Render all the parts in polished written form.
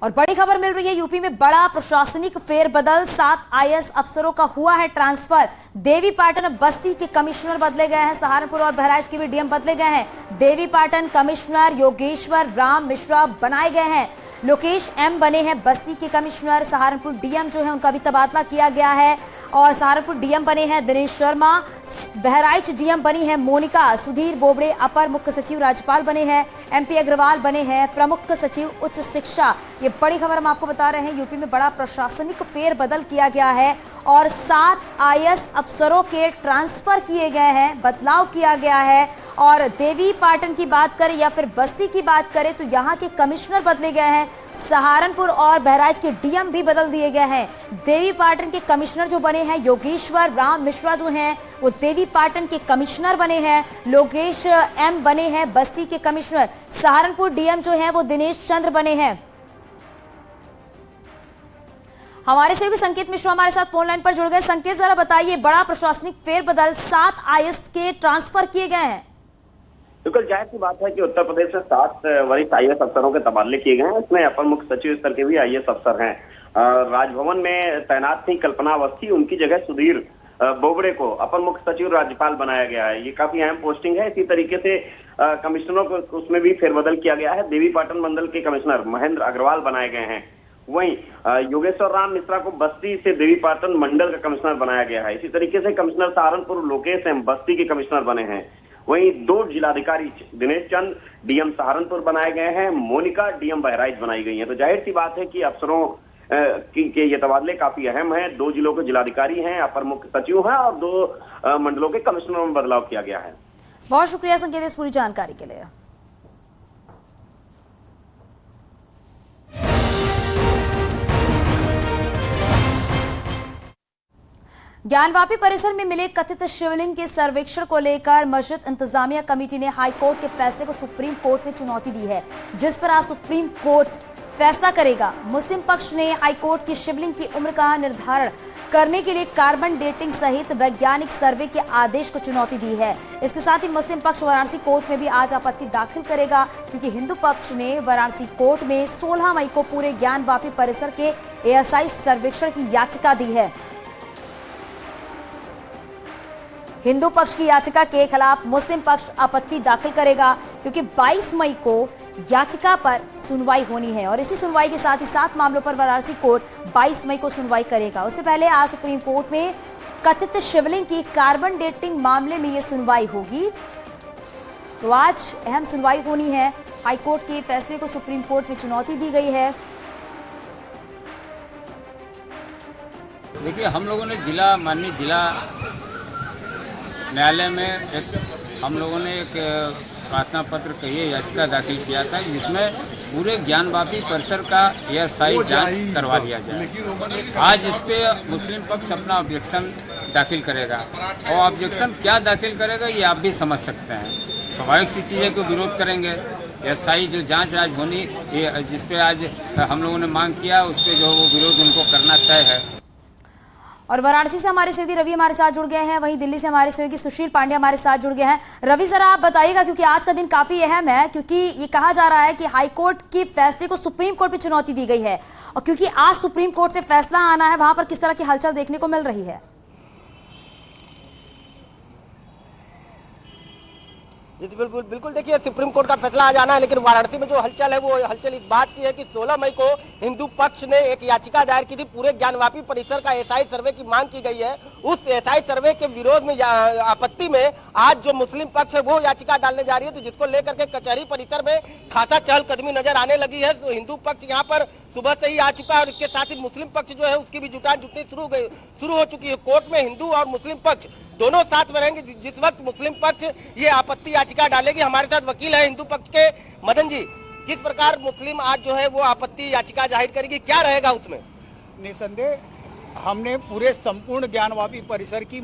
और बड़ी खबर मिल रही है, यूपी में बड़ा प्रशासनिक फेरबदल, 7 आईएएस अफसरों का हुआ है ट्रांसफर। देवीपाटन बस्ती के कमिश्नर बदले गए हैं, सहारनपुर और बहराइच के भी डीएम बदले गए हैं। देवीपाटन कमिश्नर योगेश्वर राम मिश्रा बनाए गए हैं, लोकेश एम बने हैं बस्ती के कमिश्नर। सहारनपुर डीएम जो है उनका भी तबादला किया गया है और सहारनपुर डीएम बने हैं दिनेश शर्मा। बहराइच डीएम बनी है मोनिका। सुधीर बोबड़े अपर मुख्य सचिव राज्यपाल बने हैं। एमपी अग्रवाल बने हैं प्रमुख सचिव उच्च शिक्षा। ये बड़ी खबर हम आपको बता रहे हैं, यूपी में बड़ा प्रशासनिक फेरबदल किया गया है और 7 आईएएस अफसरों के ट्रांसफर किए गए हैं, बदलाव किया गया है। और देवीपाटन की बात करें या फिर बस्ती की बात करें तो यहाँ के कमिश्नर बदले गए हैं, सहारनपुर और बहराइच के डीएम भी बदल दिए गए हैं। देवीपाटन के कमिश्नर जो बने हैं योगेश्वर राम मिश्रा जो हैं वो देवीपाटन के कमिश्नर बने हैं। लोकेश एम बने हैं बस्ती के कमिश्नर। सहारनपुर डीएम जो है वो दिनेश चंद्र बने हैं। हमारे सहयोगी संकेत मिश्रा हमारे साथ फोन लाइन पर जुड़ गए। संकेत, जरा बताइए, बड़ा प्रशासनिक फेरबदल, 7 आईएएस के ट्रांसफर किए गए हैं। बिल्कुल जाहिर सी बात है कि उत्तर प्रदेश से 7 वरिष्ठ आईएएस अफसरों के तबादले किए गए हैं। इसमें अपर मुख्य सचिव स्तर के भी आईएएस अफसर हैं। राजभवन में तैनात थी कल्पना अवस्थी, उनकी जगह सुधीर बोबड़े को अपर मुख्य सचिव राज्यपाल बनाया गया है। ये काफी अहम पोस्टिंग है। इसी तरीके से कमिश्नरों को उसमें भी फेरबदल किया गया है। देवीपाटन मंडल के कमिश्नर महेंद्र अग्रवाल बनाए गए हैं। वहीं योगेश्वर राम मिश्रा को बस्ती से देवीपाटन मंडल का कमिश्नर बनाया गया है। इसी तरीके से कमिश्नर सहारनपुर लोकेश एम बस्ती के कमिश्नर बने हैं। वहीं 2 जिलाधिकारी दिनेश चंद डीएम सहारनपुर बनाए गए हैं, मोनिका डीएम बहराइच बनाई गई है। तो जाहिर सी बात है कि अफसरों के ये तबादले काफी अहम है। 2 जिलों के जिलाधिकारी हैं, अपर मुख्य सचिव हैं और 2 मंडलों के कमिश्नरों में बदलाव किया गया है। बहुत शुक्रिया संकेत इस पूरी जानकारी के लिए। ज्ञानवापी परिसर में मिले कथित शिवलिंग के सर्वेक्षण को लेकर मस्जिद इंतजामिया कमेटी ने हाईकोर्ट के फैसले को सुप्रीम कोर्ट में चुनौती दी है, जिस पर आज सुप्रीम कोर्ट फैसला करेगा। मुस्लिम पक्ष ने हाईकोर्ट की शिवलिंग की उम्र का निर्धारण करने के लिए कार्बन डेटिंग सहित वैज्ञानिक सर्वे के आदेश को चुनौती दी है। इसके साथ ही मुस्लिम पक्ष वाराणसी कोर्ट में भी आज आपत्ति दाखिल करेगा, क्योंकि हिंदू पक्ष ने वाराणसी कोर्ट में 16 मई को पूरे ज्ञानवापी परिसर के एएसआई सर्वेक्षण की याचिका दी है। हिंदू पक्ष की याचिका के खिलाफ मुस्लिम पक्ष आपत्ति दाखिल करेगा, क्योंकि 22 मई को याचिका पर सुनवाई होनी है और इसी सुनवाई के साथ ही 7 मामलों पर वाराणसी कोर्ट 22 मई को सुनवाई करेगा। उससे पहले आज सुप्रीम कोर्ट में कथित शिवलिंग की कार्बन डेटिंग मामले में यह सुनवाई होगी। तो आज अहम सुनवाई होनी है। हाईकोर्ट के फैसले को सुप्रीम कोर्ट में चुनौती दी गई है। देखिए, हम लोगों ने माननीय जिला न्यायालय में हम लोगों ने एक प्रार्थना पत्र कहिए याचिका दाखिल किया था, जिसमें पूरे ज्ञानवापी परिसर का एएसआई जांच करवा लिया जाए। आज इस पे मुस्लिम पक्ष अपना ऑब्जेक्शन दाखिल करेगा और ऑब्जेक्शन क्या दाखिल करेगा ये आप भी समझ सकते हैं। स्वाभाविक सी चीज़ें को विरोध करेंगे। एएसआई जो जांच आज होनी, ये जिस पे आज हम लोगों ने मांग किया, उस पर जो वो विरोध उनको करना तय है। और वाराणसी से हमारे सहयोगी रवि हमारे साथ जुड़ गए हैं, वहीं दिल्ली से हमारे सहयोगी सुशील पांडे हमारे साथ जुड़ गए हैं। रवि, जरा आप बताइएगा, क्योंकि आज का दिन काफी अहम है, क्योंकि ये कहा जा रहा है कि हाईकोर्ट के फैसले को सुप्रीम कोर्ट में चुनौती दी गई है और क्योंकि आज सुप्रीम कोर्ट से फैसला आना है, वहां पर किस तरह की हलचल देखने को मिल रही है? जी बिल्कुल देखिए, सुप्रीम कोर्ट का फैसला आ जाना है, लेकिन वाराणसी में जो हलचल है वो हलचल इस बात की है कि 16 मई को हिंदू पक्ष ने एक याचिका दायर की थी। पूरे ज्ञानवापी परिसर का एएसआई सर्वे की मांग की गई है। उस एएसआई सर्वे के विरोध में, आपत्ति में आज जो मुस्लिम पक्ष है वो याचिका डालने जा रही है, तो जिसको लेकर के कचहरी परिसर में खासा चहलकदमी नजर आने लगी है। तो हिंदू पक्ष यहाँ पर सुबह से ही आ चुका है और इसके साथ ही मुस्लिम पक्ष जो है उसकी भी जुटान जुटनी शुरू हो चुकी है। कोर्ट में हिंदू और मुस्लिम पक्ष दोनों साथ में रहेंगे। जिस वक्त मुस्लिम पक्ष ये आपत्ति याचिका डालेगी, हमारे साथ वकील है हिंदू पक्ष के मदन जी, किस प्रकार मुस्लिम आज जो है वो आपत्ति याचिका जाहिर करेगी, क्या रहेगा उसमें? निसंदेह हमने पूरे संपूर्ण ज्ञानवापी परिसर की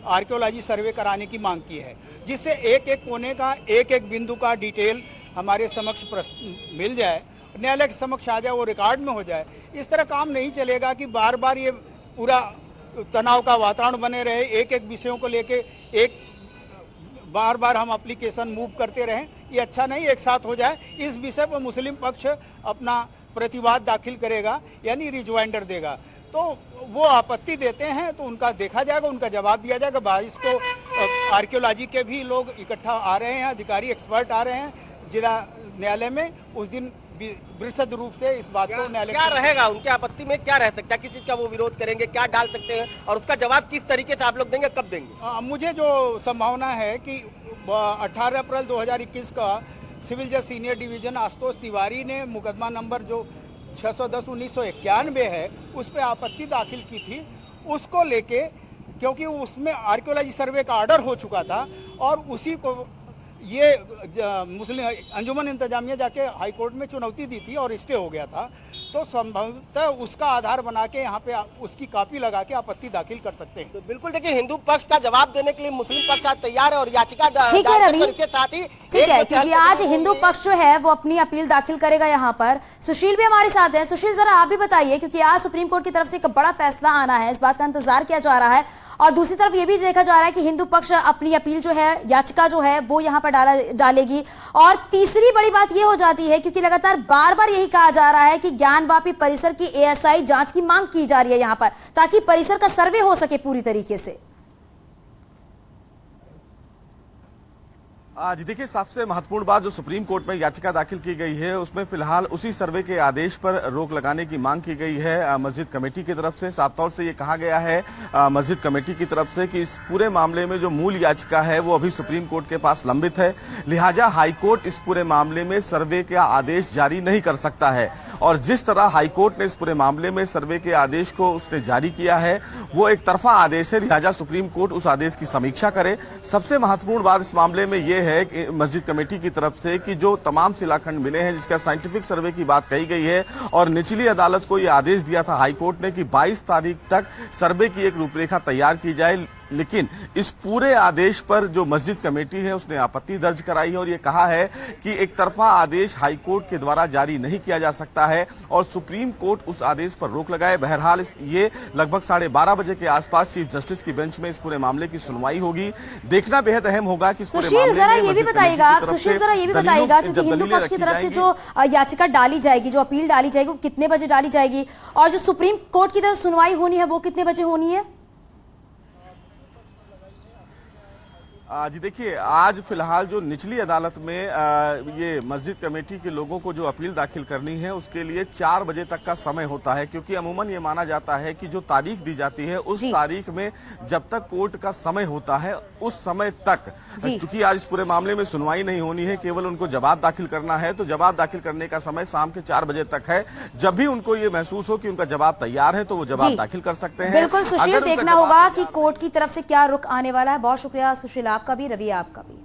आर्कियोलॉजी सर्वे कराने की मांग की है, जिससे एक एक कोने का एक एक बिंदु का डिटेल हमारे समक्ष मिल जाए, न्यायालय के समक्ष आ जाए, वो रिकॉर्ड में हो जाए। इस तरह काम नहीं चलेगा कि बार बार ये पूरा तनाव का वातावरण बने रहे, एक एक विषयों को लेके एक बार बार हम एप्लीकेशन मूव करते रहें, ये अच्छा नहीं। एक साथ हो जाए, इस विषय पर मुस्लिम पक्ष अपना प्रतिवाद दाखिल करेगा यानी रिजवाइंडर देगा। तो वो आपत्ति देते हैं तो उनका देखा जाएगा, उनका जवाब दिया जाएगा। 22 को आर्कियोलॉजी के भी लोग इकट्ठा आ रहे हैं, अधिकारी एक्सपर्ट आ रहे हैं जिला न्यायालय में। उस दिन विशद रूप से इस बात को न्यायालय क्या रहेगा, उनकी आपत्ति में क्या रह सकता है, किस चीज का वो विरोध करेंगे, क्या डाल सकते हैं और उसका जवाब किस तरीके से आप लोग देंगे, कब देंगे? मुझे जो संभावना है कि 18 अप्रैल 2021 का सिविल जज सीनियर डिवीजन आशुतोष तिवारी ने मुकदमा नंबर जो 610/1991 है उस पर आपत्ति दाखिल की थी। उसको लेके क्योंकि उसमें आर्कियोलॉजी सर्वे का ऑर्डर हो चुका था और उसी को ये मुस्लिम अंजुमन इंतजामिया जाके हाई कोर्ट में चुनौती दी थी और स्टे हो गया था, तो संभवतः उसका आधार बना के यहाँ पे उसकी कॉपी लगा के आपत्ति दाखिल कर सकते हैं। तो बिल्कुल देखिए, हिंदू पक्ष का जवाब देने के लिए मुस्लिम पक्ष आज तैयार है और याचिका ठीक है रवि, के साथ ही ठीक है, क्योंकि आज हिंदू पक्ष जो है वो अपनी अपील दाखिल करेगा। यहाँ पर सुशील भी हमारे साथ है। सुशील, जरा आप भी बताइए, क्योंकि आज सुप्रीम कोर्ट की तरफ से एक बड़ा फैसला आना है, इस बात का इंतजार किया जा रहा है और दूसरी तरफ ये भी देखा जा रहा है कि हिंदू पक्ष अपनी अपील जो है, याचिका जो है वो यहाँ पर डालेगी। और तीसरी बड़ी बात ये हो जाती है, क्योंकि लगातार बार बार यही कहा जा रहा है कि ज्ञानवापी परिसर की एएसआई जांच की मांग की जा रही है यहाँ पर, ताकि परिसर का सर्वे हो सके पूरी तरीके से। जी देखिए, सबसे महत्वपूर्ण बात जो सुप्रीम कोर्ट में याचिका दाखिल की गई है उसमें फिलहाल उसी सर्वे के आदेश पर रोक लगाने की मांग की गई है मस्जिद कमेटी की तरफ से। साफ तौर से ये कहा गया है मस्जिद कमेटी की तरफ से कि इस पूरे मामले में जो मूल याचिका है वो अभी सुप्रीम कोर्ट के पास लंबित है, लिहाजा हाईकोर्ट इस पूरे मामले में सर्वे का आदेश जारी नहीं कर सकता है। और जिस तरह हाईकोर्ट ने इस पूरे मामले में सर्वे के आदेश को उसने जारी किया है वो एक तरफा आदेश है, लिहाजा सुप्रीम कोर्ट उस आदेश की समीक्षा करे। सबसे महत्वपूर्ण बात इस मामले में यह है कि मस्जिद कमेटी की तरफ से कि जो तमाम शिलाखंड मिले हैं जिसका साइंटिफिक सर्वे की बात कही गई है और निचली अदालत को यह आदेश दिया था हाईकोर्ट ने कि 22 तारीख तक सर्वे की एक रूपरेखा तैयार की जाए, लेकिन इस पूरे आदेश पर जो मस्जिद कमेटी है उसने आपत्ति दर्ज कराई है और ये कहा है कि एक तरफा आदेश हाईकोर्ट के द्वारा जारी नहीं किया जा सकता है और सुप्रीम कोर्ट उस आदेश पर रोक लगाए। बहरहाल ये लगभग 12:30 बजे के आसपास चीफ जस्टिस की बेंच में इस पूरे मामले की सुनवाई होगी। देखना बेहद अहम होगा कि सुशील जरा ये भी बताइएगा, क्योंकि हिंदू पक्ष की तरफ से जो याचिका डाली जाएगी, जो अपील डाली जाएगी, वो कितने बजे डाली जाएगी और जो सुप्रीम कोर्ट की तरफ सुनवाई होनी है वो कितने बजे होनी है? जी देखिए, आज फिलहाल जो निचली अदालत में ये मस्जिद कमेटी के लोगों को जो अपील दाखिल करनी है उसके लिए 4 बजे तक का समय होता है, क्योंकि अमूमन ये माना जाता है कि जो तारीख दी जाती है उस तारीख में जब तक कोर्ट का समय होता है उस समय तक, चूंकि आज इस पूरे मामले में सुनवाई नहीं होनी है, केवल उनको जवाब दाखिल करना है, तो जवाब दाखिल करने का समय शाम के 4 बजे तक है। जब भी उनको ये महसूस हो कि उनका जवाब तैयार है तो वो जवाब दाखिल कर सकते हैं। बिल्कुल सुशील, देखना होगा कि कोर्ट की तरफ से क्या रुख आने वाला है। बहुत शुक्रिया सुशील आपका भी, रवि आपका भी।